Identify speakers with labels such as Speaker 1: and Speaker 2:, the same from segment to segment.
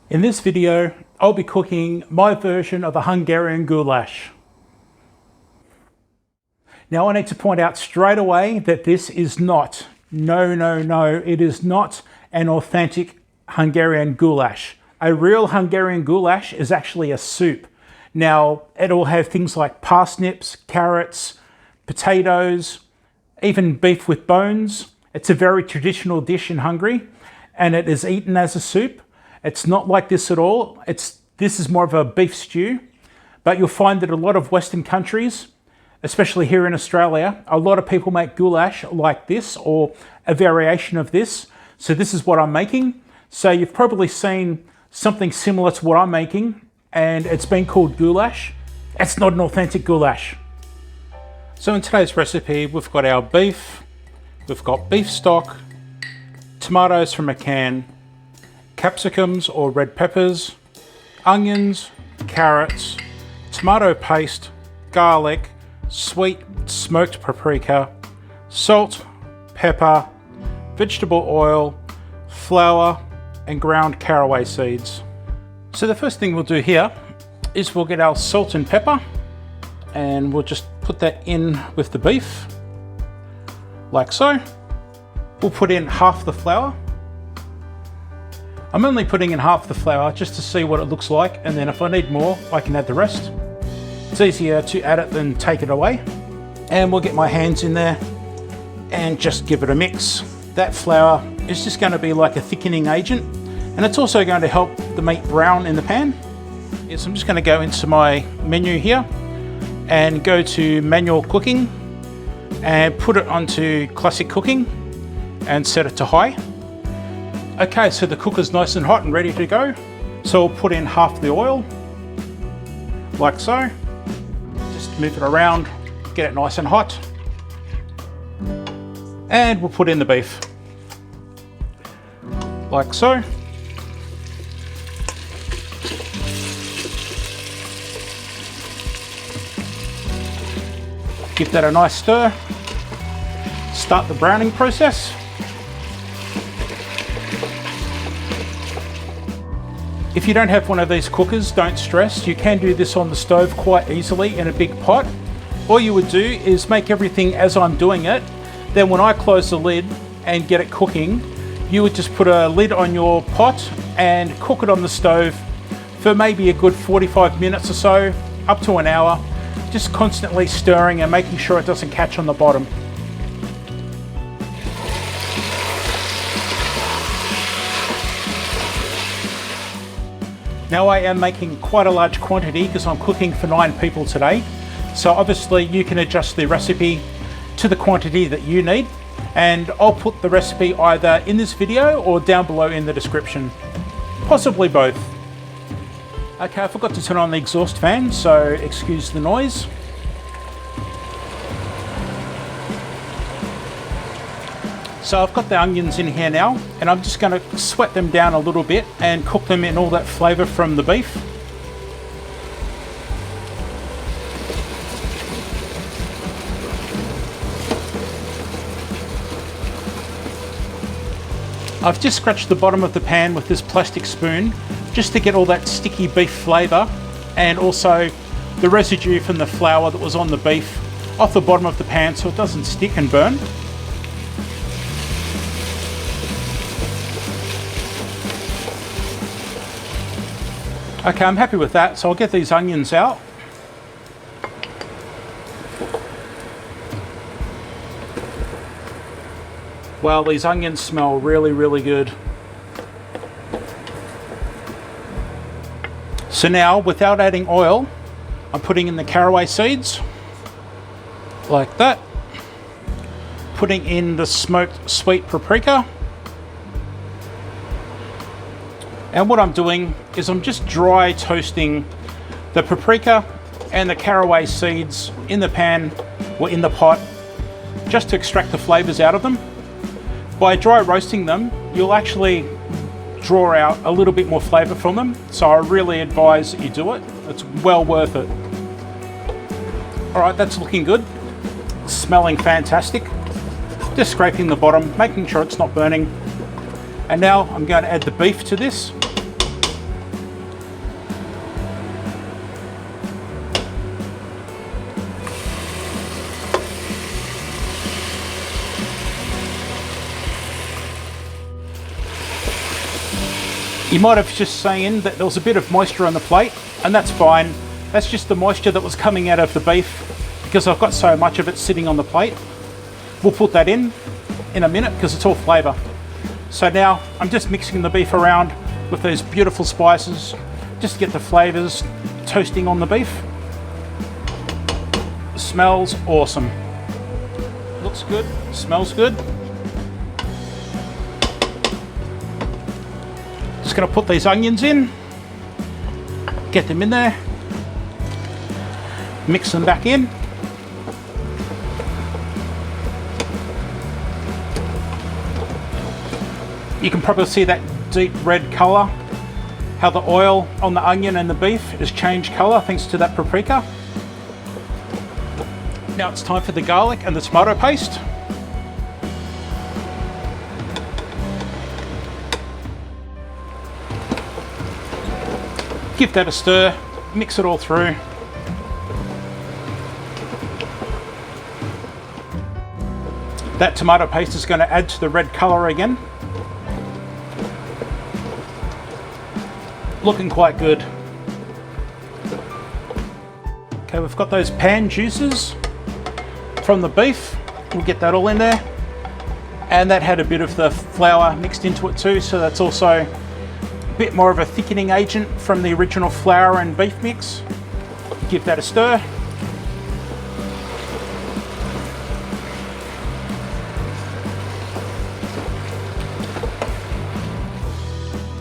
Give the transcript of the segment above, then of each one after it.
Speaker 1: In this video, I'll be cooking my version of a Hungarian goulash. Now I need to point out straight away that this is not, it is not an authentic Hungarian goulash. A real Hungarian goulash is actually a soup. Now it'll have things like parsnips, carrots, potatoes, even beef with bones. It's a very traditional dish in Hungary and it is eaten as a soup. It's not like this at all. This is more of a beef stew, but you'll find that a lot of Western countries, especially here in Australia, a lot of people make goulash like this or a variation of this. So this is what I'm making. So you've probably seen something similar to what I'm making and it's been called goulash. It's not an authentic goulash. So in today's recipe, we've got our beef, we've got beef stock, tomatoes from a can, capsicums or red peppers, onions, carrots, tomato paste, garlic, sweet smoked paprika, salt, pepper, vegetable oil, flour, and ground caraway seeds. So the first thing we'll do here is we'll get our salt and pepper and we'll just put that in with the beef, like so. We'll put in half the flour. I'm only putting in half the flour just to see what it looks like, and then if I need more, I can add the rest. It's easier to add it than take it away. And we'll get my hands in there and just give it a mix. That flour is just going to be like a thickening agent, and it's also going to help the meat brown in the pan. Yes, I'm just going to go into my menu here and go to manual cooking and put it onto classic cooking and set it to high. Okay, so the cooker's nice and hot and ready to go. So we'll put in half the oil, like so. Just move it around, get it nice and hot. And we'll put in the beef, like so. Give that a nice stir. Start the browning process. If you don't have one of these cookers, don't stress. You can do this on the stove quite easily in a big pot. All you would do is make everything as I'm doing it. Then when I close the lid and get it cooking, you would just put a lid on your pot and cook it on the stove for maybe a good 45 minutes or so, up to an hour, just constantly stirring and making sure it doesn't catch on the bottom. Now I am making quite a large quantity because I'm cooking for 9 people today. So obviously you can adjust the recipe to the quantity that you need. And I'll put the recipe either in this video or down below in the description. Possibly both. Okay, I forgot to turn on the exhaust fan, so excuse the noise. So I've got the onions in here now, and I'm just going to sweat them down a little bit and cook them in all that flavour from the beef. I've just scratched the bottom of the pan with this plastic spoon just to get all that sticky beef flavour and also the residue from the flour that was on the beef off the bottom of the pan so it doesn't stick and burn. Okay, I'm happy with that, so I'll get these onions out. Well, these onions smell really, really good. So now, without adding oil, I'm putting in the caraway seeds, like that. Putting in the smoked sweet paprika. And what I'm doing is I'm just dry toasting the paprika and the caraway seeds in the pan or in the pot just to extract the flavors out of them. By dry roasting them, you'll actually draw out a little bit more flavor from them. So I really advise that you do it. It's well worth it. All right, that's looking good. Smelling fantastic. Just scraping the bottom, making sure it's not burning. And now I'm going to add the beef to this. You might have just seen that there was a bit of moisture on the plate, and that's fine. That's just the moisture that was coming out of the beef because I've got so much of it sitting on the plate. We'll put that in a minute because it's all flavour. So now I'm just mixing the beef around with those beautiful spices just to get the flavours toasting on the beef. Smells awesome. Looks good, smells good. Just going to put these onions in, get them in there, mix them back in. You can probably see that deep red colour, how the oil on the onion and the beef has changed colour thanks to that paprika. Now it's time for the garlic and the tomato paste. Give that a stir, mix it all through. That tomato paste is going to add to the red colour again. Looking quite good. Okay, we've got those pan juices from the beef. We'll get that all in there. And that had a bit of the flour mixed into it too, so that's also a bit more of a thickening agent from the original flour and beef mix. Give that a stir.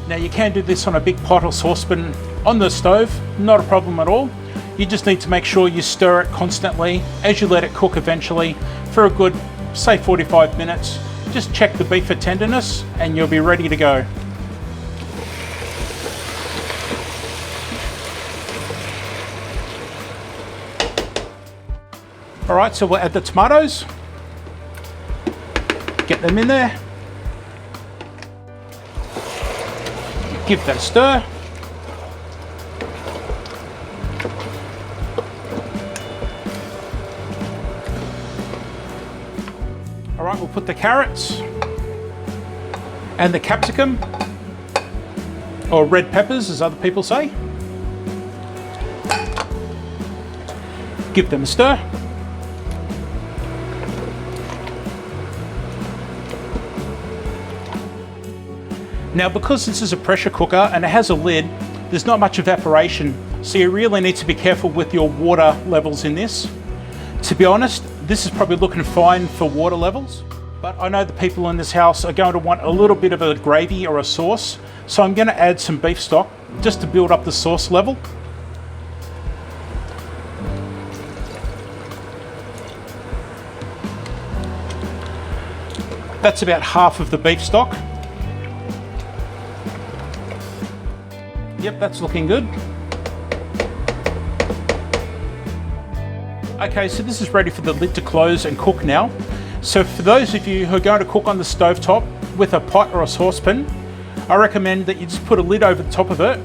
Speaker 1: Now you can do this on a big pot or saucepan on the stove, not a problem at all. You just need to make sure you stir it constantly as you let it cook eventually for a good, say 45 minutes. Just check the beef for tenderness and you'll be ready to go. Alright, so we'll add the tomatoes, get them in there. Give that a stir. All right, we'll put the carrots and the capsicum, or red peppers as other people say. Give them a stir. Now, because this is a pressure cooker and it has a lid, there's not much evaporation, so you really need to be careful with your water levels in this. To be honest, this is probably looking fine for water levels, but I know the people in this house are going to want a little bit of a gravy or a sauce, so I'm going to add some beef stock just to build up the sauce level. That's about half of the beef stock. Yep, that's looking good. Okay, so this is ready for the lid to close and cook now. So for those of you who are going to cook on the stovetop with a pot or a saucepan, I recommend that you just put a lid over the top of it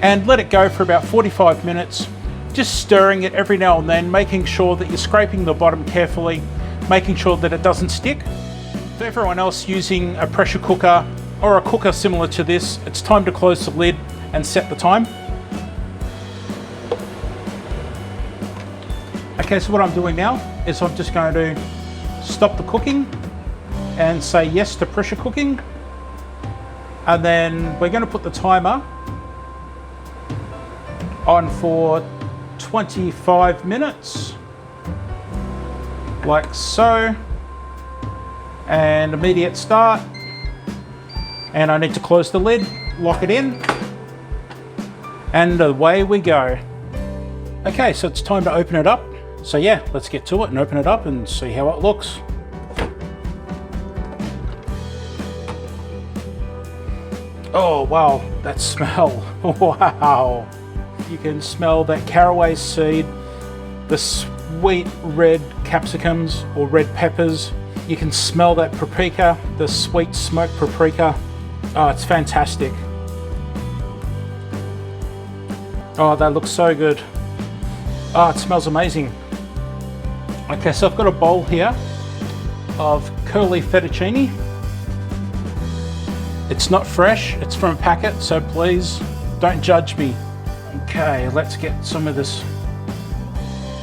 Speaker 1: and let it go for about 45 minutes, just stirring it every now and then, making sure that you're scraping the bottom carefully, making sure that it doesn't stick. For everyone else using a pressure cooker or a cooker similar to this, it's time to close the lid and set the time. Okay, so what I'm doing now is I'm just going to stop the cooking and say yes to pressure cooking. And then we're going to put the timer on for 25 minutes, like so, and immediate start. And I need to close the lid, lock it in, and away we go. Okay, so it's time to open it up. So yeah, let's get to it and open it up and see how it looks. Oh wow, that smell, wow. You can smell that caraway seed, the sweet red capsicums or red peppers. You can smell that paprika, the sweet smoked paprika. Oh, it's fantastic. Oh, that looks so good. Oh, it smells amazing. Okay, so I've got a bowl here of curly fettuccine. It's not fresh, it's from a packet, so please don't judge me. Okay, let's get some of this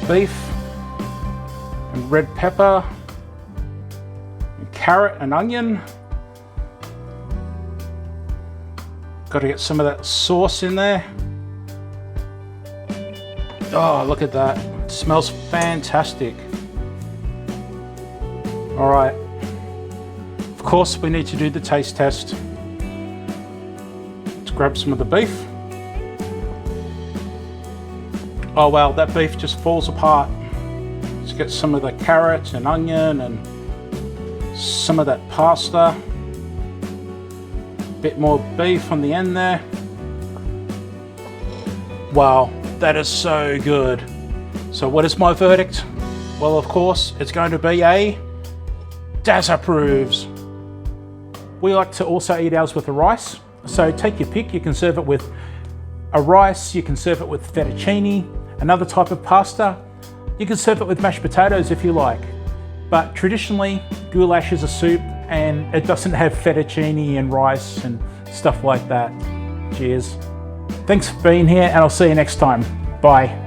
Speaker 1: beef and red pepper and carrot and onion. Got to get some of that sauce in there. Oh, look at that. It smells fantastic. All right. Of course, we need to do the taste test. Let's grab some of the beef. Oh wow, that beef just falls apart. Let's get some of the carrot and onion and some of that pasta. Bit more beef on the end there. Wow, that is so good. So what is my verdict? Well, of course, it's going to be a Daz approves. We like to also eat ours with the rice. So take your pick. You can serve it with a rice, you can serve it with fettuccine, another type of pasta. You can serve it with mashed potatoes if you like. But traditionally, goulash is a soup and it doesn't have fettuccine and rice and stuff like that. Cheers. Thanks for being here and I'll see you next time. Bye.